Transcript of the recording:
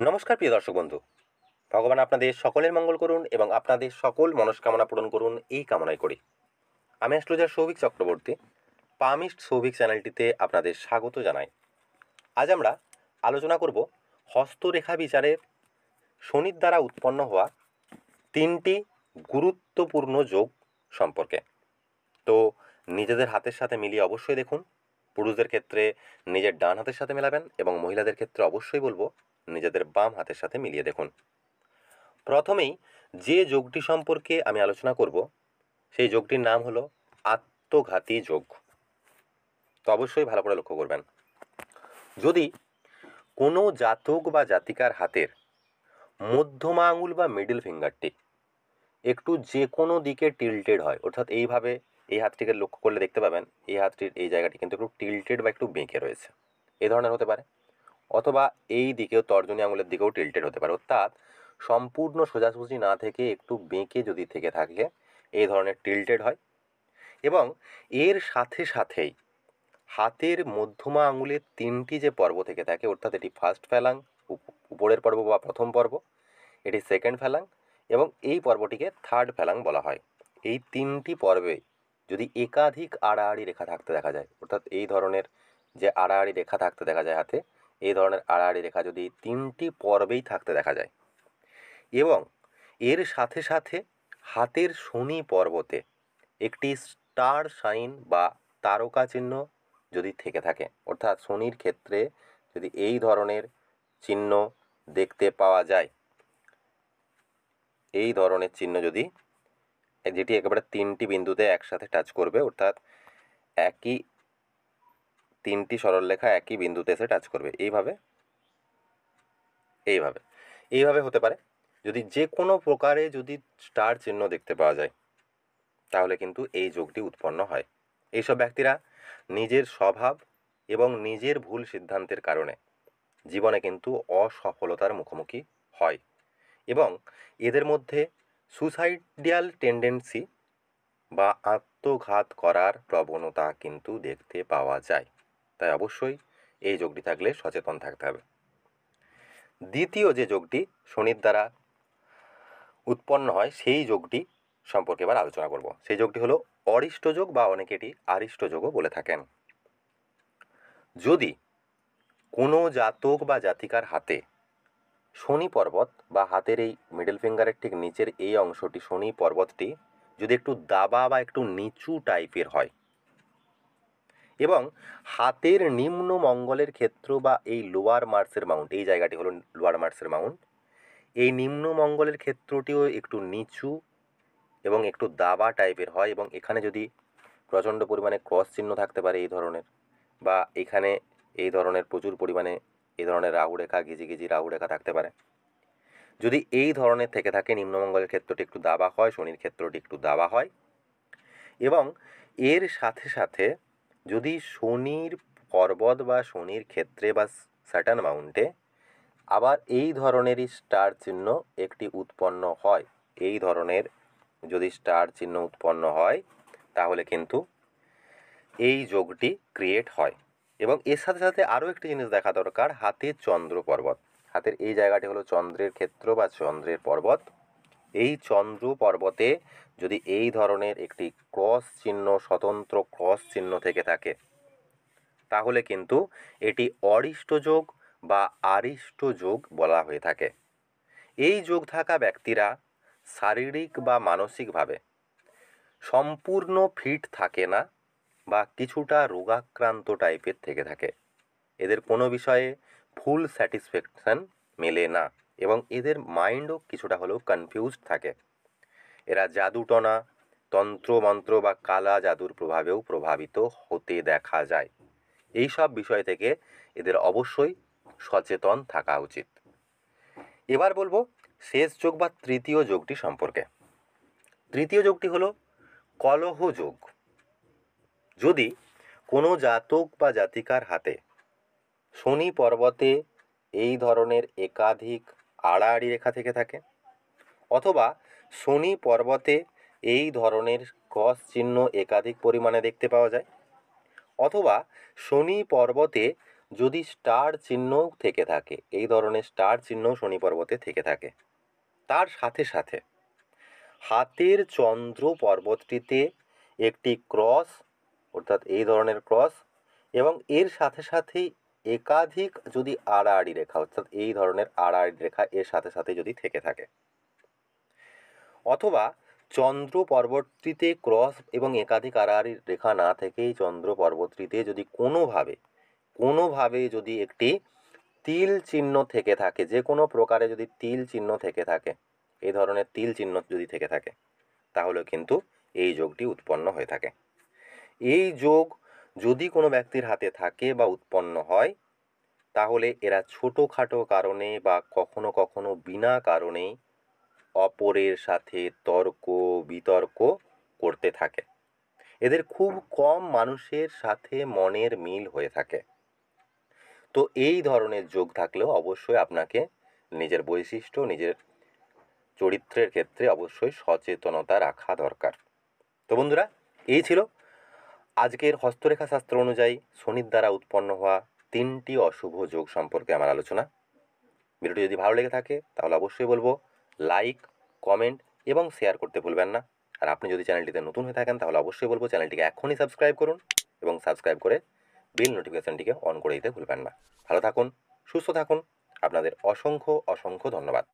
নমস্কার প্রিয় দর্শক বন্ধু। ভগবান আপনাদের সকলের মঙ্গল করুন এবং আপনাদের সকল মনস্কামনা পূরণ করুন, এই কামনাই করি। আমি অ্যাস্ট্রোলজার সৌভিক চক্রবর্তী, পামিস্ট সৌভিক চ্যানেলটিতে আপনাদের স্বাগত জানাই। আজ আমরা আলোচনা করব হস্তরেখা বিচারের শনির দ্বারা উৎপন্ন হওয়া 3টি গুরুত্বপূর্ণ যোগ সম্পর্কে। তো নিজেদের হাতের সাথে মিলিয়ে অবশ্যই দেখুন। পুরুষদের ক্ষেত্রে নিজের ডান হাতের সাথে মেলাবেন এবং মহিলাদের ক্ষেত্রে অবশ্যই বলবো নিজেদের বাম হাতের সাথে মিলিয়ে দেখুন। প্রথমেই যে যোগটি সম্পর্কে আমি আলোচনা করব সেই যোগটির নাম হলো আত্মঘাতী যোগ। তো অবশ্যই ভালো করে লক্ষ্য করবেন। যদি কোনো জাতক বা জাতিকার হাতের মধ্যমা আঙুল বা মিডল ফিঙ্গারটি একটু যে কোনো দিকে টিল্টেড হয়, অর্থাৎ এইভাবে এই হাতটিকে লক্ষ্য করলে দেখতে পাবেন এই হাতটির এই জায়গাটি কিন্তু একটু টিল্টেড বা একটু বেঁকে রয়েছে, এই ধরনের হতে পারে। অথবা এই দিকেও তর্জনী আঙুলের দিকেও টিল্টেড হতে পারে, অর্থাৎ সম্পূর্ণ সোজাসুজি না থেকে একটু বেঁকে যদি থেকে থাকে এই ধরনের টিল্টেড হয়। এবং এর সাথে সাথেই হাতের মধ্যমা আঙুলের 3টি যে পর্ব থেকে থাকে, অর্থাৎ এটি ফার্স্ট ফ্যালাং, উপরের পর্ব বা প্রথম পর্ব, এটি সেকেন্ড ফ্যালাং এবং এই পর্বটিকে থার্ড ফ্যালাং বলা হয়। এই 3টি পর্বে যদি একাধিক আড়াআড়ি রেখা থাকতে দেখা যায়, অর্থাৎ এই ধরনের যে আড়াআড়ি রেখা থাকতে দেখা যায় হাতে, এই ধরনের আড়াআড়ি রেখা যদি 3টি পর্বেই থাকতে দেখা যায় এবং এর সাথে সাথে হাতের শনি পর্বতে একটি স্টার সাইন বা তারকা চিহ্ন যদি থেকে থাকে, অর্থাৎ শনির ক্ষেত্রে যদি এই ধরনের চিহ্ন দেখতে পাওয়া যায়, এই ধরনের চিহ্ন যদি, যেটি একেবারে 3টি বিন্দুতে একসাথে টাচ করবে, অর্থাৎ একই 3টি সরলরেখা একই বিন্দুতে এসে টাচ করবে, এইভাবে এইভাবে এইভাবে হতে পারে। যদি যে কোনো প্রকারে যদি স্টার চিহ্ন দেখতে পাওয়া যায় তাহলে কিন্তু এই যোগটি উৎপন্ন হয়। এইসব ব্যক্তিরা নিজের স্বভাব এবং নিজের ভুল সিদ্ধান্তের কারণে জীবনে কিন্তু অসফলতার মুখোমুখি হয় এবং এদের মধ্যে সুসাইডিয়াল টেন্ডেন্সি বা আত্মঘাত করার প্রবণতা কিন্তু দেখতে পাওয়া যায়। তাই অবশ্যই এই যোগটি থাকলে সচেতন থাকতে হবে। দ্বিতীয় যে যোগটি শনির দ্বারা উৎপন্ন হয় সেই যোগটি সম্পর্কে এবার আলোচনা করব। সেই যোগটি হলো অরিষ্ট যোগ বা অনেকে এটি আরিষ্ট যোগও বলে থাকেন। যদি কোনো জাতক বা জাতিকার হাতে শনি পর্বত বা হাতের এই মিডল ফিঙ্গারের ঠিক নিচের এই অংশটি শনি পর্বতটি যদি একটু দাবা বা একটু নিচু টাইপের হয় এবং হাতের নিম্ন মঙ্গলের ক্ষেত্র বা এই লোয়ার মার্সের মাউন্ট, এই জায়গাটি হলো লোয়ার মার্সের মাউন্ট, এই নিম্ন মঙ্গলের ক্ষেত্রটিও একটু নিচু এবং একটু দাবা টাইপের হয় এবং এখানে যদি প্রচণ্ড পরিমাণে ক্রস চিহ্ন থাকতে পারে এই ধরনের, বা এখানে এই ধরনের প্রচুর পরিমাণে এই ধরনের রাহু রেখা, গিজি গিজি রাহু রেখা থাকতে পারে। যদি এই ধরনের থেকে থাকে, নিম্নমঙ্গলের ক্ষেত্রটি একটু দাবা হয়, শনির ক্ষেত্রটি একটু দাবা হয় এবং এর সাথে সাথে যদি শনির পর্বত বা শনির ক্ষেত্রে বা স্যাটার্ন মাউন্টে আবার এই ধরনেরই স্টার চিহ্ন একটি উৎপন্ন হয়, এই ধরনের যদি স্টার চিহ্ন উৎপন্ন হয় তাহলে কিন্তু এই যোগটি ক্রিয়েট হয়। এবং এর সাথে সাথে আরও একটি জিনিস দেখা দরকার, হাতের চন্দ্র পর্বত, হাতের এই জায়গাটি হলো চন্দ্রের ক্ষেত্র বা চন্দ্রের পর্বত, এই চন্দ্র পর্বতে যদি এই ধরনের একটি ক্রস চিহ্ন, স্বতন্ত্র ক্রস চিহ্ন থেকে থাকে তাহলে কিন্তু এটি অরিষ্ট যোগ বা আরিষ্ট যোগ বলা হয়ে থাকে। এই যোগ থাকা ব্যক্তিরা শারীরিক বা মানসিকভাবে সম্পূর্ণ ফিট থাকে না বা কিছুটা রোগাক্রান্ত টাইপের থেকে থাকে। এদের কোনো বিষয়ে ফুল স্যাটিসফ্যাকশান মেলে না এবং এদের মাইন্ডও কিছুটা হলেও কনফিউজড থাকে। এরা জাদুটনা, তন্ত্রমন্ত্র বা কালা জাদুর প্রভাবেও প্রভাবিত হতে দেখা যায়। এই সব বিষয় থেকে এদের অবশ্যই সচেতন থাকা উচিত। এবার বলবো শেষ যোগ বা তৃতীয় যোগটি সম্পর্কে। তৃতীয় যোগটি হলো কলহ যোগ। যদি কোনো জাতক বা জাতিকার হাতে শনি পর্বতে এই ধরনের একাধিক আড়াআড়ি রেখা থেকে থাকে অথবা শনি পর্বতে এই ধরনের ক্রস চিহ্ন একাধিক পরিমাণে দেখতে পাওয়া যায় অথবা শনি পর্বতে যদি স্টার চিহ্নও থেকে থাকে, এই ধরনের স্টার চিহ্ন শনি পর্বতে থেকে থাকে, তার সাথে সাথে হাতের চন্দ্র পর্বতটিতে একটি ক্রস, অর্থাৎ এই ধরনের ক্রস, এবং এর সাথে সাথেই একাধিক যদি আড়াআড়ি রেখা, অর্থাৎ এই ধরনের আড়াআড়ি রেখা এর সাথে সাথে যদি থেকে থাকে, অথবা চন্দ্র পর্বতটিতে ক্রস এবং একাধিক আড়াআড়ি রেখা না থেকেই চন্দ্র পর্বতটিতে যদি কোনোভাবে যদি একটি তিল চিহ্ন থেকে থাকে, যে কোনো প্রকারে যদি তিল চিহ্ন থেকে থাকে, এই ধরনের তিল চিহ্ন যদি থেকে থাকে, তাহলে কিন্তু এই যোগটি উৎপন্ন হয়ে থাকে। এই যোগ যদি কোনো ব্যক্তির হাতে থাকে বা উৎপন্ন হয়, তাহলে এরা ছোটোখাটো কারণে বা কখনো কখনো বিনা কারণেই অপরের সাথে তর্ক বিতর্ক করতে থাকে। এদের খুব কম মানুষের সাথে মনের মিল হয়ে থাকে। তো এই ধরনের যোগ থাকলেও অবশ্যই আপনাকে নিজের বৈশিষ্ট্য, নিজের চরিত্রের ক্ষেত্রে অবশ্যই সচেতনতা রাখা দরকার। তো বন্ধুরা, এই ছিল আজকের হস্তরেখা শাস্ত্র অনুযায়ী শনির দ্বারা উৎপন্ন হওয়া 3টি অশুভ যোগ সম্পর্কে আমার আলোচনা। ভিডিওটি যদি ভালো লেগে থাকে তাহলে অবশ্যই বলবো লাইক, কমেন্ট এবং শেয়ার করতে ভুলবেন না। আর আপনি যদি চ্যানেলটিতে নতুন হয়ে থাকেন তাহলে অবশ্যই বলবো চ্যানেলটিকে এখনই সাবস্ক্রাইব করুন এবং সাবস্ক্রাইব করে বেল নোটিফিকেশনটিকে অন করে দিতে ভুলবেন না। ভালো থাকুন, সুস্থ থাকুন। আপনাদের অসংখ্য অসংখ্য ধন্যবাদ।